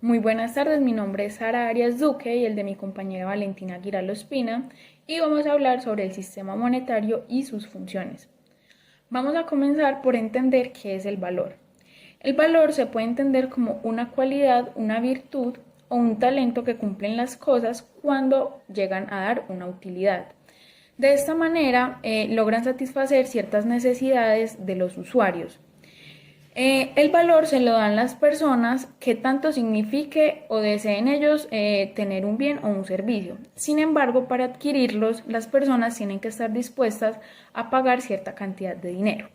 Muy buenas tardes, mi nombre es Sara Arias Duque y el de mi compañera Valentina Giraldo Espina y vamos a hablar sobre el sistema monetario y sus funciones. Vamos a comenzar por entender qué es el valor. El valor se puede entender como una cualidad, una virtud o un talento que cumplen las cosas cuando llegan a dar una utilidad. De esta manera logran satisfacer ciertas necesidades de los usuarios. El valor se lo dan las personas que tanto signifique o deseen ellos tener un bien o un servicio. Sin embargo, para adquirirlos, las personas tienen que estar dispuestas a pagar cierta cantidad de dinero.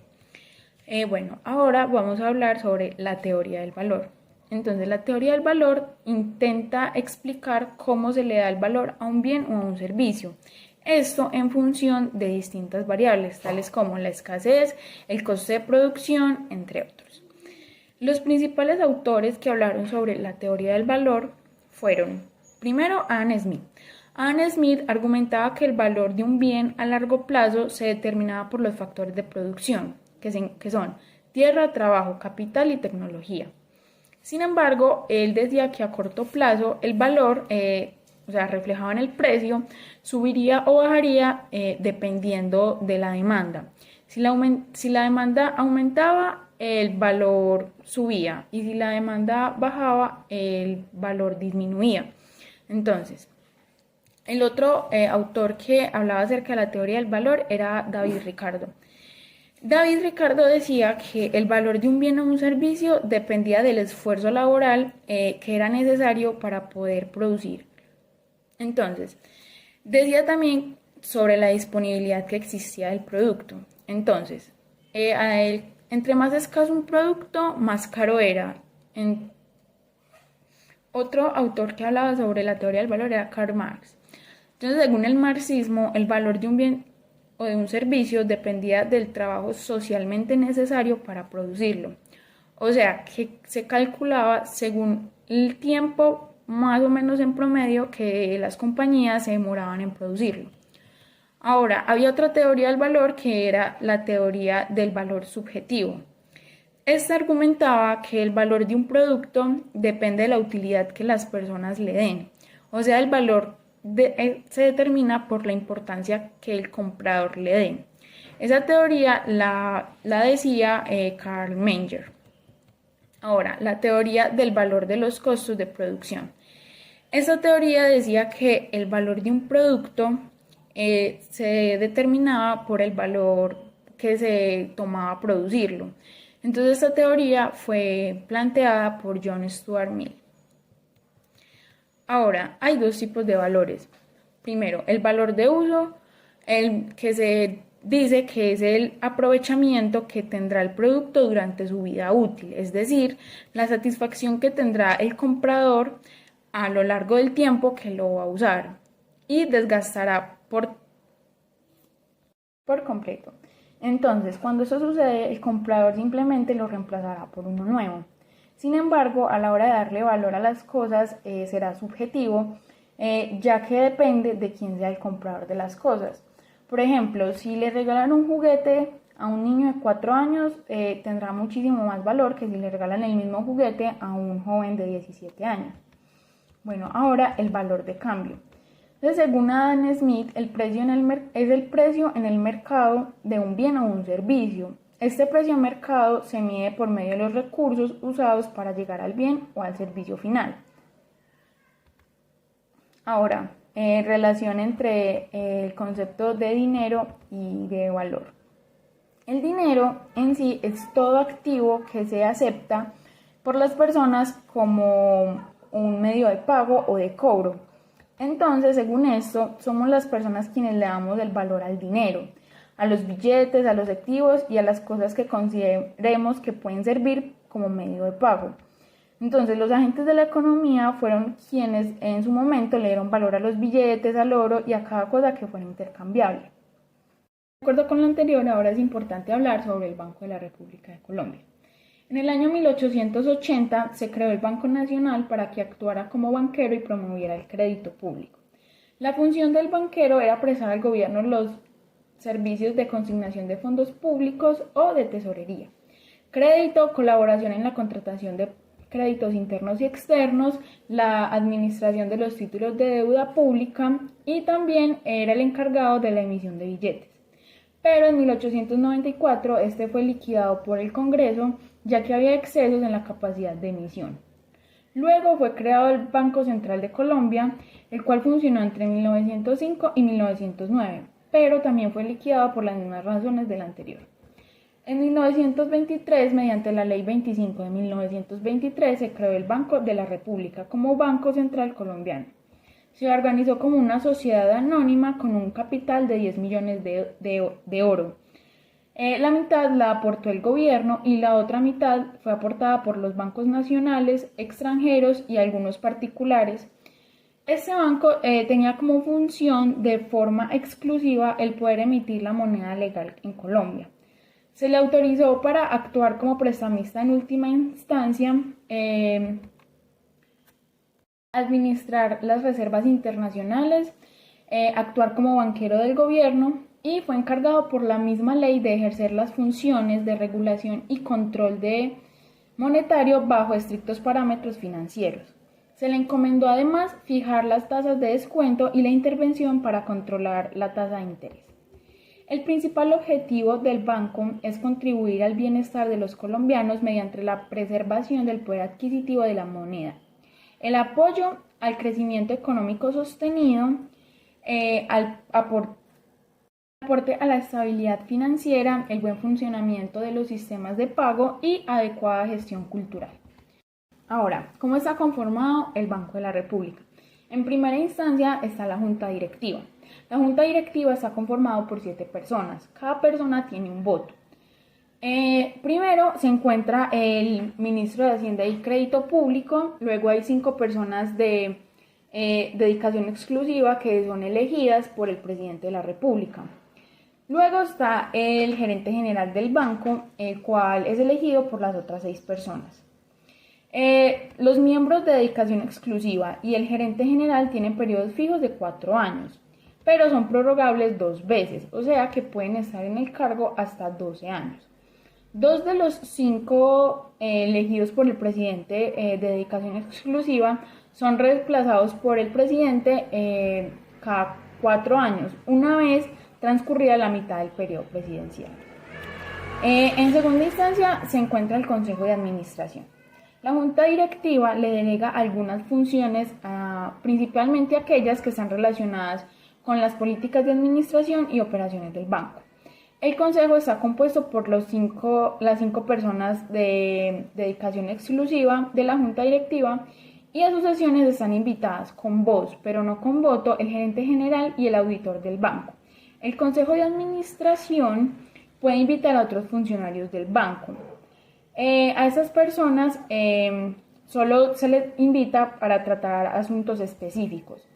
Ahora vamos a hablar sobre la teoría del valor. Entonces, la teoría del valor intenta explicar cómo se le da el valor a un bien o a un servicio. Esto en función de distintas variables, tales como la escasez, el coste de producción, entre otros. Los principales autores que hablaron sobre la teoría del valor fueron, primero, Adam Smith. Adam Smith argumentaba que el valor de un bien a largo plazo se determinaba por los factores de producción, que son tierra, trabajo, capital y tecnología. Sin embargo, él decía que a corto plazo el valor, reflejado en el precio, subiría o bajaría dependiendo de la demanda. Si la demanda aumentaba, el valor subía y si la demanda bajaba, el valor disminuía. Entonces, el otro autor que hablaba acerca de la teoría del valor era David Ricardo. David Ricardo decía que el valor de un bien o un servicio dependía del esfuerzo laboral que era necesario para poder producir. Entonces, decía también sobre la disponibilidad que existía del producto. Entonces, entre más escaso un producto, más caro era. Otro autor que hablaba sobre la teoría del valor era Karl Marx. Entonces, según el marxismo, el valor de un bien o de un servicio dependía del trabajo socialmente necesario para producirlo. O sea, que se calculaba según el tiempo más o menos en promedio que las compañías se demoraban en producirlo. Ahora, había otra teoría del valor que era la teoría del valor subjetivo. Esta argumentaba que el valor de un producto depende de la utilidad que las personas le den. O sea, el valor se determina por la importancia que el comprador le dé. Esa teoría la decía Karl Menger. Ahora, la teoría del valor de los costos de producción. Esta teoría decía que el valor de un producto se determinaba por el valor que se tomaba producirlo. Entonces, esta teoría fue planteada por John Stuart Mill. Ahora, hay dos tipos de valores. Primero, el valor de uso, el que se dice que es el aprovechamiento que tendrá el producto durante su vida útil, es decir, la satisfacción que tendrá el comprador a lo largo del tiempo que lo va a usar y desgastará por completo. Entonces, cuando eso sucede, el comprador simplemente lo reemplazará por uno nuevo. Sin embargo, a la hora de darle valor a las cosas será subjetivo, ya que depende de quién sea el comprador de las cosas. Por ejemplo, si le regalan un juguete a un niño de 4 años, tendrá muchísimo más valor que si le regalan el mismo juguete a un joven de 17 años. Bueno, ahora el valor de cambio. Entonces, según Adam Smith, el precio es el precio en el mercado de un bien o un servicio. Este precio de mercado se mide por medio de los recursos usados para llegar al bien o al servicio final. Ahora, relación entre el concepto de dinero y de valor. El dinero en sí es todo activo que se acepta por las personas como un medio de pago o de cobro. Entonces, según esto, somos las personas quienes le damos el valor al dinero, a los billetes, a los activos y a las cosas que consideremos que pueden servir como medio de pago. Entonces, los agentes de la economía fueron quienes en su momento le dieron valor a los billetes, al oro y a cada cosa que fuera intercambiable. De acuerdo con lo anterior, ahora es importante hablar sobre el Banco de la República de Colombia. En el año 1880 se creó el Banco Nacional para que actuara como banquero y promoviera el crédito público. La función del banquero era prestar al gobierno los servicios de consignación de fondos públicos o de tesorería, crédito, colaboración en la contratación de créditos internos y externos, la administración de los títulos de deuda pública y también era el encargado de la emisión de billetes. Pero en 1894 este fue liquidado por el Congreso, ya que había excesos en la capacidad de emisión. Luego fue creado el Banco Central de Colombia, el cual funcionó entre 1905 y 1909, pero también fue liquidado por las mismas razones del anterior. En 1923, mediante la Ley 25 de 1923, se creó el Banco de la República como Banco Central Colombiano. Se organizó como una sociedad anónima con un capital de 10 millones de oro. La mitad la aportó el gobierno y la otra mitad fue aportada por los bancos nacionales, extranjeros y algunos particulares. Este banco tenía como función de forma exclusiva el poder emitir la moneda legal en Colombia. Se le autorizó para actuar como prestamista en última instancia, administrar las reservas internacionales, actuar como banquero del gobierno y fue encargado por la misma ley de ejercer las funciones de regulación y control monetario bajo estrictos parámetros financieros. Se le encomendó además fijar las tasas de descuento y la intervención para controlar la tasa de interés. El principal objetivo del banco es contribuir al bienestar de los colombianos mediante la preservación del poder adquisitivo de la moneda, el apoyo al crecimiento económico sostenido, al aporte a la estabilidad financiera, el buen funcionamiento de los sistemas de pago y adecuada gestión cultural. Ahora, ¿cómo está conformado el Banco de la República? En primera instancia está la Junta Directiva. La Junta Directiva está conformada por 7 personas. Cada persona tiene un voto. Primero se encuentra el ministro de Hacienda y Crédito Público. Luego hay 5 personas de dedicación exclusiva que son elegidas por el presidente de la República. Luego está el gerente general del banco, el cual es elegido por las otras 6 personas. Los miembros de dedicación exclusiva y el gerente general tienen periodos fijos de 4 años, pero son prorrogables 2 veces, o sea que pueden estar en el cargo hasta 12 años. 2 de los 5 elegidos por el presidente de dedicación exclusiva son reemplazados por el presidente cada 4 años, una vez transcurrida la mitad del periodo presidencial. En segunda instancia se encuentra el Consejo de Administración. La Junta Directiva le delega algunas funciones, principalmente aquellas que están relacionadas con las políticas de administración y operaciones del banco. El Consejo está compuesto por las 5 personas de dedicación exclusiva de la Junta Directiva y a sus sesiones están invitadas con voz, pero no con voto, el gerente general y el auditor del banco. El Consejo de Administración puede invitar a otros funcionarios del banco. A esas personas solo se les invita para tratar asuntos específicos.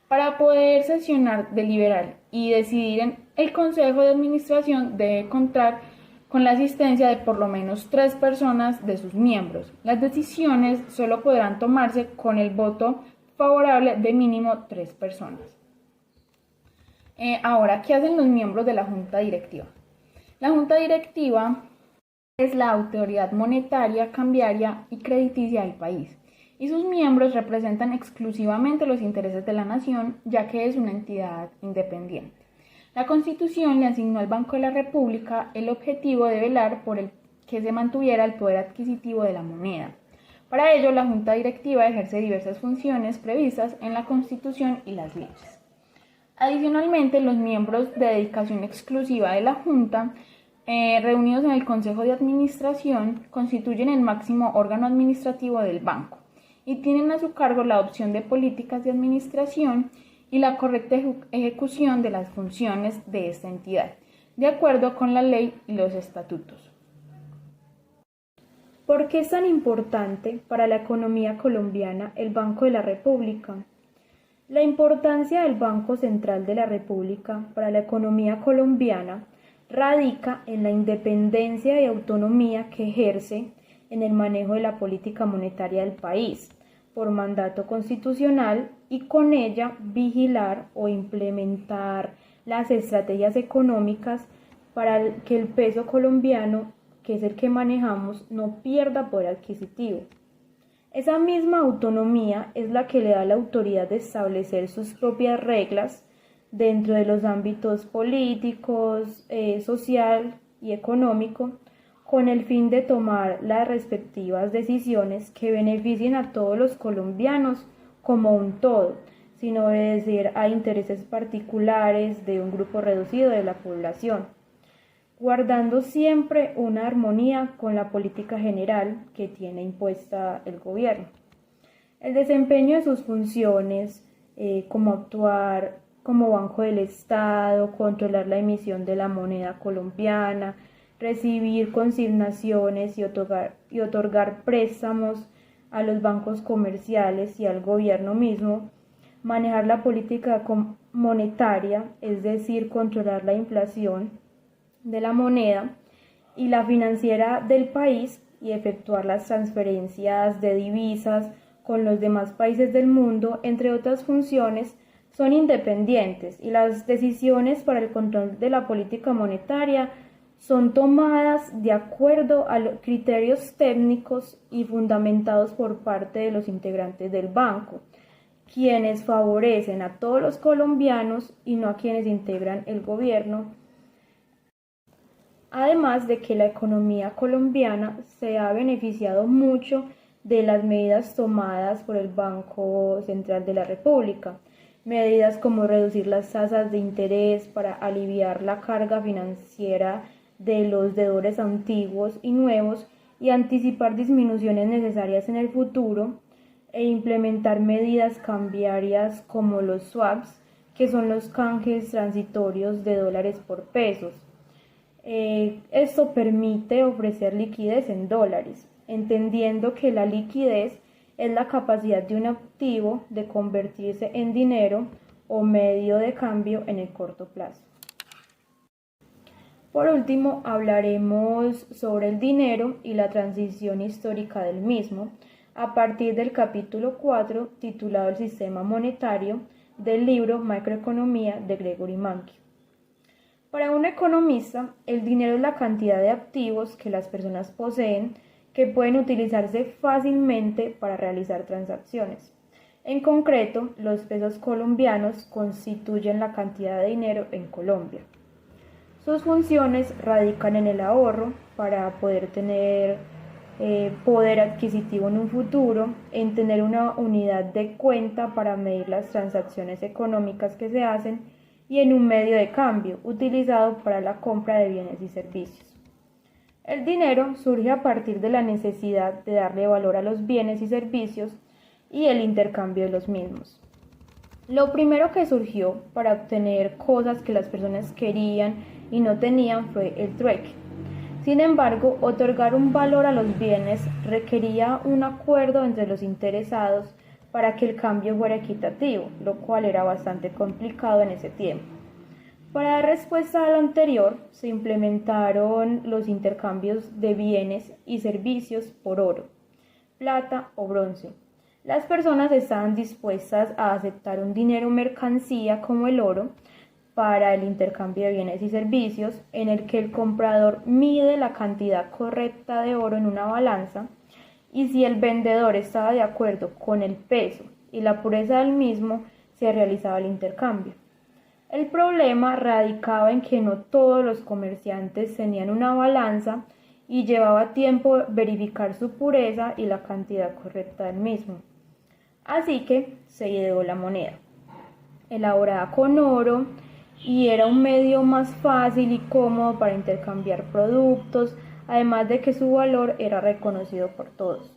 Para poder sesionar, deliberar y decidir, el Consejo de Administración debe contar con la asistencia de por lo menos 3 personas de sus miembros. Las decisiones solo podrán tomarse con el voto favorable de mínimo 3 personas. Ahora, ¿qué hacen los miembros de la Junta Directiva? La Junta Directiva es la autoridad monetaria, cambiaria y crediticia del país, y sus miembros representan exclusivamente los intereses de la nación, ya que es una entidad independiente. La Constitución le asignó al Banco de la República el objetivo de velar por que se mantuviera el poder adquisitivo de la moneda. Para ello, la Junta Directiva ejerce diversas funciones previstas en la Constitución y las leyes. Adicionalmente, los miembros de dedicación exclusiva de la Junta, reunidos en el Consejo de Administración, constituyen el máximo órgano administrativo del banco y tienen a su cargo la adopción de políticas de administración y la correcta ejecución de las funciones de esta entidad, de acuerdo con la ley y los estatutos. ¿Por qué es tan importante para la economía colombiana el Banco de la República? La importancia del Banco Central de la República para la economía colombiana radica en la independencia y autonomía que ejerce en el manejo de la política monetaria del país, por mandato constitucional, y con ella vigilar o implementar las estrategias económicas para que el peso colombiano, que es el que manejamos, no pierda poder adquisitivo. Esa misma autonomía es la que le da la autoridad de establecer sus propias reglas dentro de los ámbitos políticos, social y económico, con el fin de tomar las respectivas decisiones que beneficien a todos los colombianos como un todo, sin obedecer a intereses particulares de un grupo reducido de la población, guardando siempre una armonía con la política general que tiene impuesta el gobierno. El desempeño de sus funciones, como actuar como Banco del Estado, controlar la emisión de la moneda colombiana, recibir consignaciones y otorgar préstamos a los bancos comerciales y al gobierno mismo, manejar la política monetaria, es decir, controlar la inflación de la moneda y la financiera del país y efectuar las transferencias de divisas con los demás países del mundo, entre otras funciones, son independientes y las decisiones para el control de la política monetaria son tomadas de acuerdo a los criterios técnicos y fundamentados por parte de los integrantes del banco, quienes favorecen a todos los colombianos y no a quienes integran el gobierno. Además de que la economía colombiana se ha beneficiado mucho de las medidas tomadas por el Banco Central de la República, medidas como reducir las tasas de interés para aliviar la carga financiera de los deudores antiguos y nuevos y anticipar disminuciones necesarias en el futuro, e implementar medidas cambiarias como los swaps, que son los canjes transitorios de dólares por pesos. Esto permite ofrecer liquidez en dólares, entendiendo que la liquidez es la capacidad de un activo de convertirse en dinero o medio de cambio en el corto plazo. Por último, hablaremos sobre el dinero y la transición histórica del mismo, a partir del capítulo 4, titulado El sistema monetario, del libro Macroeconomía de Gregory Mankiw. Para un economista, el dinero es la cantidad de activos que las personas poseen que pueden utilizarse fácilmente para realizar transacciones. En concreto, los pesos colombianos constituyen la cantidad de dinero en Colombia. Sus funciones radican en el ahorro para poder tener poder adquisitivo en un futuro, en tener una unidad de cuenta para medir las transacciones económicas que se hacen y en un medio de cambio utilizado para la compra de bienes y servicios. El dinero surge a partir de la necesidad de darle valor a los bienes y servicios y el intercambio de los mismos. Lo primero que surgió para obtener cosas que las personas querían y no tenían fue el trueque. Sin embargo, otorgar un valor a los bienes requería un acuerdo entre los interesados para que el cambio fuera equitativo, lo cual era bastante complicado en ese tiempo. Para dar respuesta a lo anterior, se implementaron los intercambios de bienes y servicios por oro, plata o bronce. Las personas estaban dispuestas a aceptar un dinero mercancía como el oro para el intercambio de bienes y servicios, en el que el comprador mide la cantidad correcta de oro en una balanza, y si el vendedor estaba de acuerdo con el peso y la pureza del mismo, se realizaba el intercambio. El problema radicaba en que no todos los comerciantes tenían una balanza y llevaba tiempo verificar su pureza y la cantidad correcta del mismo. Así que se ideó la moneda, elaborada con oro, y era un medio más fácil y cómodo para intercambiar productos, además de que su valor era reconocido por todos.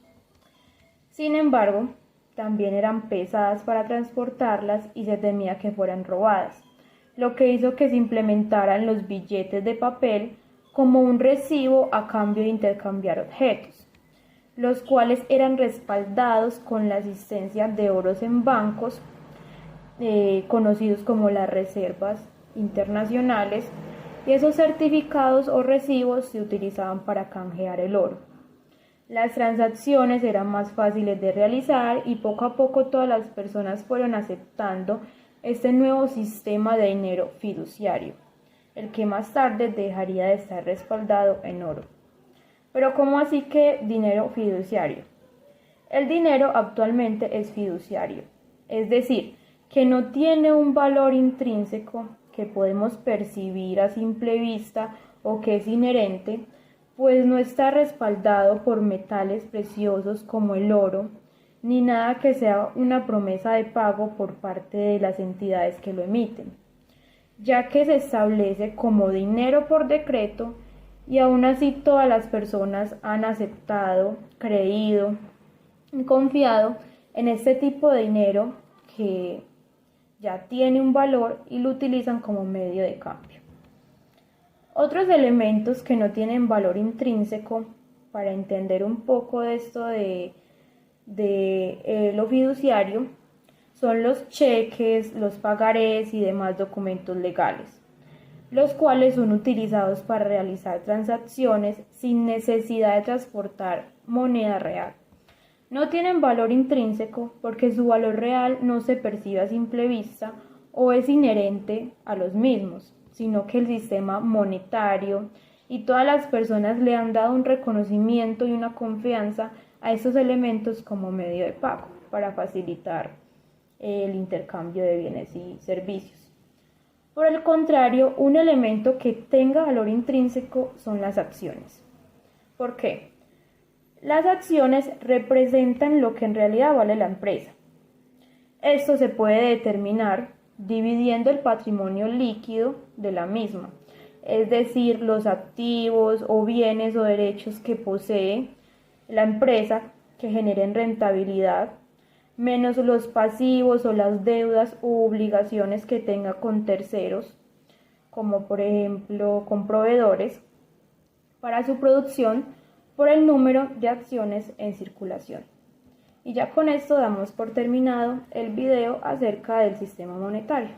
Sin embargo, también eran pesadas para transportarlas y se temía que fueran robadas, lo que hizo que se implementaran los billetes de papel como un recibo a cambio de intercambiar objetos, los cuales eran respaldados con la existencia de oros en bancos, conocidos como las reservas internacionales, y esos certificados o recibos se utilizaban para canjear el oro. Las transacciones eran más fáciles de realizar y poco a poco todas las personas fueron aceptando este nuevo sistema de dinero fiduciario, el que más tarde dejaría de estar respaldado en oro. Pero ¿cómo así que dinero fiduciario? El dinero actualmente es fiduciario, es decir, que no tiene un valor intrínseco que podemos percibir a simple vista o que es inherente, pues no está respaldado por metales preciosos como el oro, ni nada que sea una promesa de pago por parte de las entidades que lo emiten, ya que se establece como dinero por decreto y aún así todas las personas han aceptado, creído y confiado en este tipo de dinero que ya tiene un valor y lo utilizan como medio de cambio. Otros elementos que no tienen valor intrínseco, para entender un poco de esto de lo fiduciario, son los cheques, los pagarés y demás documentos legales, los cuales son utilizados para realizar transacciones sin necesidad de transportar moneda real. No tienen valor intrínseco porque su valor real no se percibe a simple vista o es inherente a los mismos, sino que el sistema monetario y todas las personas le han dado un reconocimiento y una confianza a esos elementos como medio de pago para facilitar el intercambio de bienes y servicios. Por el contrario, un elemento que tenga valor intrínseco son las acciones. ¿Por qué? Las acciones representan lo que en realidad vale la empresa. Esto se puede determinar dividiendo el patrimonio líquido de la misma, es decir, los activos o bienes o derechos que posee la empresa que generen rentabilidad, menos los pasivos o las deudas u obligaciones que tenga con terceros, como por ejemplo con proveedores, para su producción por el número de acciones en circulación. Y ya con esto damos por terminado el video acerca del sistema monetario.